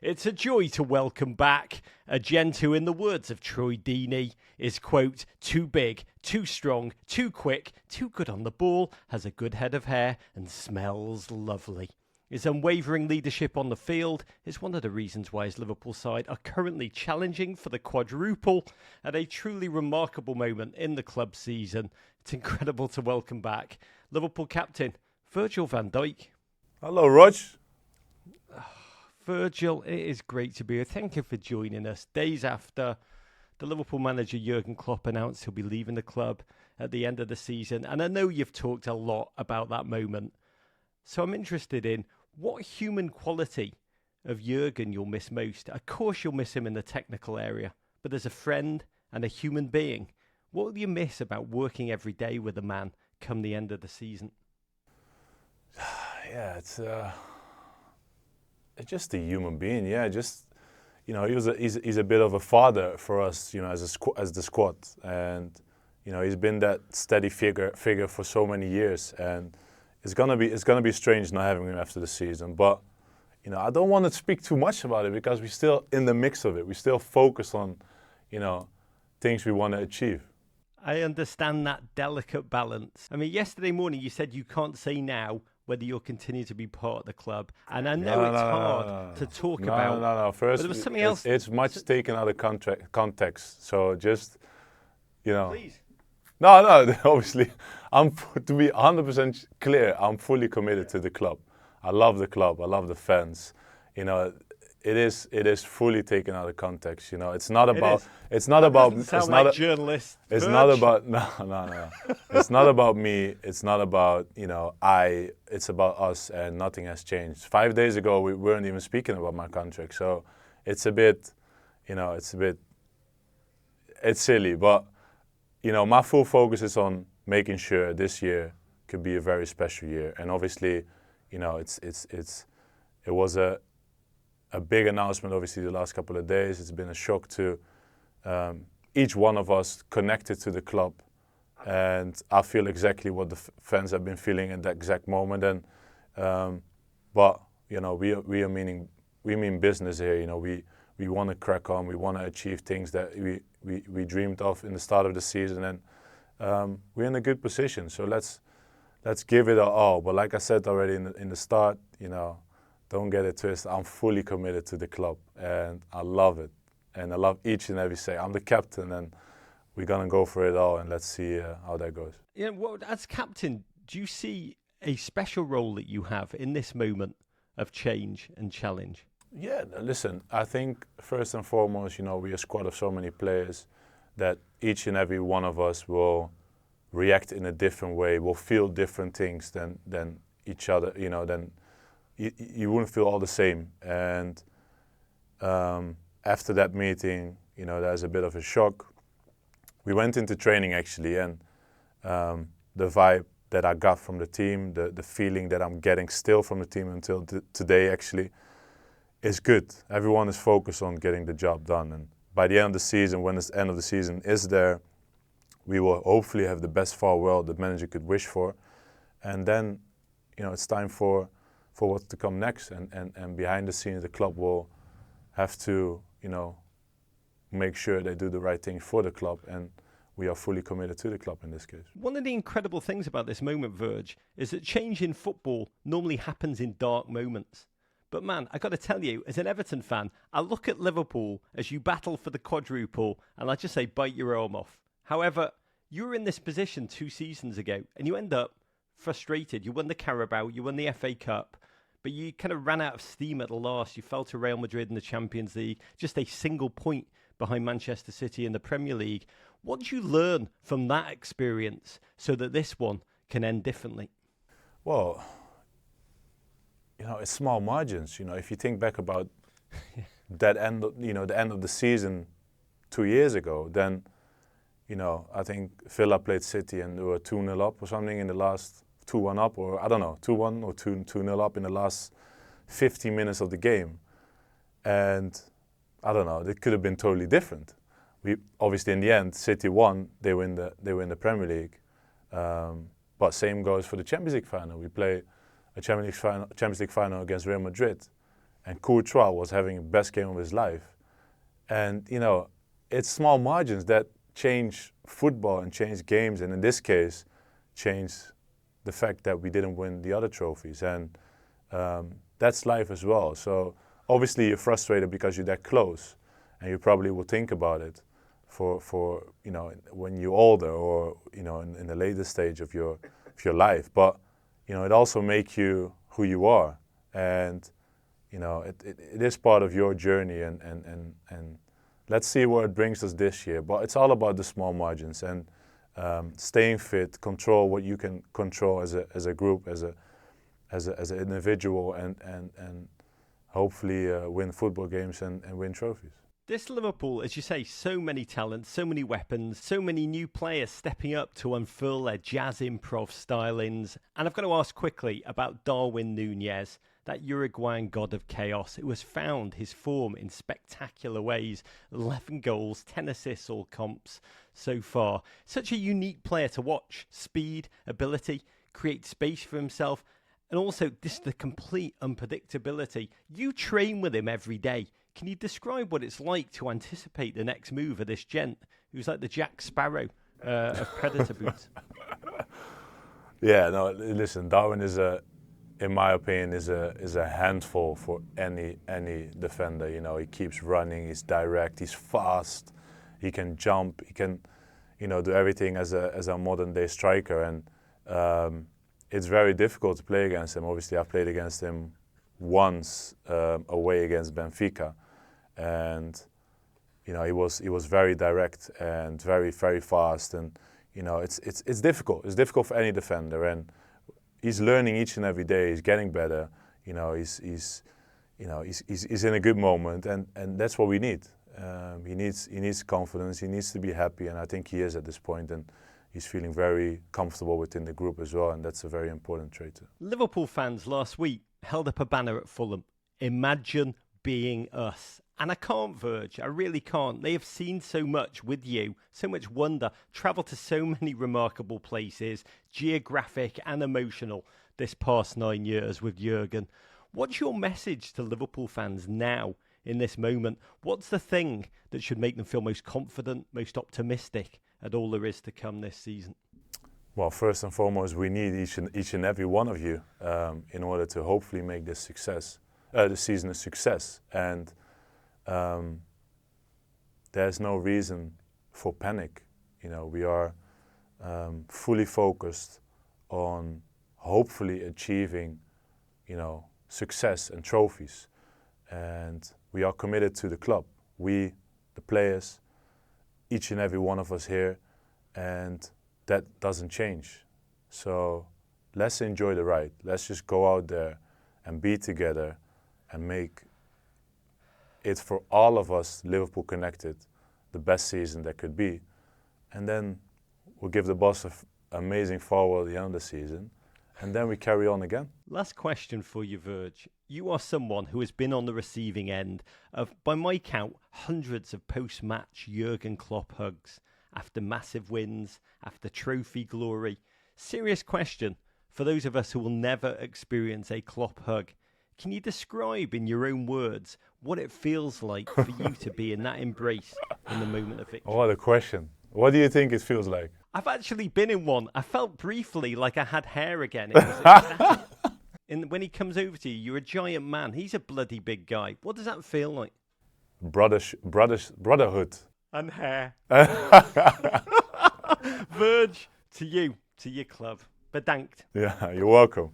It's a joy to welcome back a gent who, in the words of Troy Deeney, is, quote, too big, too strong, too quick, too good on the ball, has a good head of hair and smells lovely. His unwavering leadership on the field is one of the reasons why his Liverpool side are currently challenging for the quadruple at a truly remarkable moment in the club season. It's incredible to welcome back Liverpool captain Virgil van Dijk. Hello, Rog. Virgil, it is great to be here. Thank you for joining us. Days after the Liverpool manager Jurgen Klopp announced he'll be leaving the club at the end of the season. And I know you've talked a lot about that moment. So I'm interested in what human quality of Jurgen you'll miss most. Of course you'll miss him in the technical area, but as a friend and a human being, what will you miss about working every day with a man come the end of the season? Yeah, it's just a human being. Yeah, just he's a bit of a father for us. As the squad, and he's been that steady figure for so many years, and it's gonna be strange not having him after the season. But I don't want to speak too much about it because we're still in the mix of it. We still focus on things we want to achieve. I understand that delicate balance. I mean, yesterday morning you said you can't say now whether you'll continue to be part of the club. And I know it's hard to talk about. No. First, but there was something else. It's much taken out of context. So just, Please. No, obviously, to be 100% clear, I'm fully committed to the club. I love the club. I love the fans. It is fully taken out of context. It's not about. It's not about. It's not journalist. It's not about. No. It's not about me. It's not about It's about us, and nothing has changed. 5 days ago, we weren't even speaking about my contract. So it's a bit. It's silly, but my full focus is on making sure this year could be a very special year. And obviously, it was a big announcement, obviously, the last couple of days. It's been a shock to each one of us connected to the club. And I feel exactly what the fans have been feeling at that exact moment. And but we mean business here. We want to crack on. We want to achieve things that we dreamed of in the start of the season, and we're in a good position. So let's give it all. But like I said already in the start, don't get it twisted. I'm fully committed to the club, and I love it, and I love each and every say. I'm the captain, and we're gonna go for it all, and let's see how that goes. Yeah, well, as captain, do you see a special role that you have in this moment of change and challenge? Yeah, listen, I think first and foremost, we're a squad of so many players that each and every one of us will react in a different way, will feel different things than each other, then you wouldn't feel all the same. And after that meeting, there's a bit of a shock. We went into training actually, and the vibe that I got from the team, the feeling that I'm getting still from the team until today actually, is good. Everyone is focused on getting the job done, and by the end of the season, when the end of the season is there, we will hopefully have the best farewell the manager could wish for, and then it's time for what's to come next, and behind the scenes the club will have to make sure they do the right thing for the club, and we are fully committed to the club in this case. One of the incredible things about this moment, Virg, is that change in football normally happens in dark moments. But man, I got to tell you, as an Everton fan, I look at Liverpool as you battle for the quadruple, and I just say, bite your arm off. However, you were in this position 2 seasons ago, and you end up frustrated. You won the Carabao, you won the FA Cup, but you kind of ran out of steam at the last. You fell to Real Madrid in the Champions League, just a single point behind Manchester City in the Premier League. What did you learn from that experience so that this one can end differently? Well, it's small margins. If you think back about that end, the end of the season 2 years ago, then, I think Villa played City and they were 2-0 up or something in the last 2-1 up, or I don't know, 2-1 or 2-0 up in the last 15 minutes of the game. And I don't know, it could have been totally different. We obviously in the end, City won, they win the Premier League. But same goes for the Champions League final. We play a Champions League final against Real Madrid, and Courtois was having the best game of his life. And, you know, it's small margins that change football and change games, and in this case, change the fact that we didn't win the other trophies. And that's life as well. So obviously you're frustrated because you're that close, and you probably will think about it for you know, when you're older, or you know, in the later stage of your life. But you know, it also makes you who you are, and you know, it is part of your journey, and let's see where it brings us this year. But it's all about the small margins and staying fit, control what you can control as a group, as an individual, and hopefully win football games and win trophies. This Liverpool, as you say, so many talents, so many weapons, so many new players stepping up to unfurl their jazz improv stylings. And I've got to ask quickly about Darwin Nunes, that Uruguayan god of chaos who has found his form in spectacular ways. 11 goals, 10 assists, all comps so far. Such a unique player to watch. Speed, ability, create space for himself, and also this the complete unpredictability. You train with him every day. Can you describe what it's like to anticipate the next move of this gent who's like the Jack Sparrow of Predator boots? Yeah, no, listen, Darwin is in my opinion, is a handful for any defender. You know, he keeps running, he's direct, he's fast, he can jump, he can, you know, do everything as a modern day striker, and it's very difficult to play against him. Obviously, I've played against him once away against Benfica, and you know, he was very direct and very fast, and you know, it's difficult. It's difficult for any defender, and he's learning each and every day. He's getting better. You know, he's in a good moment, and that's what we need. He needs confidence. He needs to be happy, and I think he is at this point, and he's feeling very comfortable within the group as well, and that's a very important trait. Liverpool fans last week held up a banner at Fulham. Imagine being us. And I can't, Virg, I really can't. They have seen so much with you, so much wonder, travelled to so many remarkable places, geographic and emotional, this past 9 years with Jurgen. What's your message to Liverpool fans now, in this moment? What's the thing that should make them feel most confident, most optimistic at all there is to come this season? Well, first and foremost, we need each and every one of you in order to hopefully make this season a success. And there's no reason for panic. You know, we are fully focused on hopefully achieving, you know, success and trophies. And we are committed to the club. We, the players, each and every one of us here, and that doesn't change. So let's enjoy the ride. Let's just go out there and be together and make it, for all of us, Liverpool connected, the best season that could be. And then we'll give the boss an amazing farewell at the end of the season, and then we carry on again. Last question for you, Virg. You are someone who has been on the receiving end of, by my count, hundreds of post-match Jurgen Klopp hugs after massive wins, after trophy glory. Serious question for those of us who will never experience a Klopp hug. Can you describe in your own words what it feels like for you to be in that embrace in the moment of victory? What a question. What do you think it feels like? I've actually been in one. I felt briefly like I had hair again. It was ecstatic. And when he comes over to you, you're a giant man. He's a bloody big guy. What does that feel like? Brotherhood. And hair. Virg, to you, to your club. Bedankt. Yeah, you're welcome.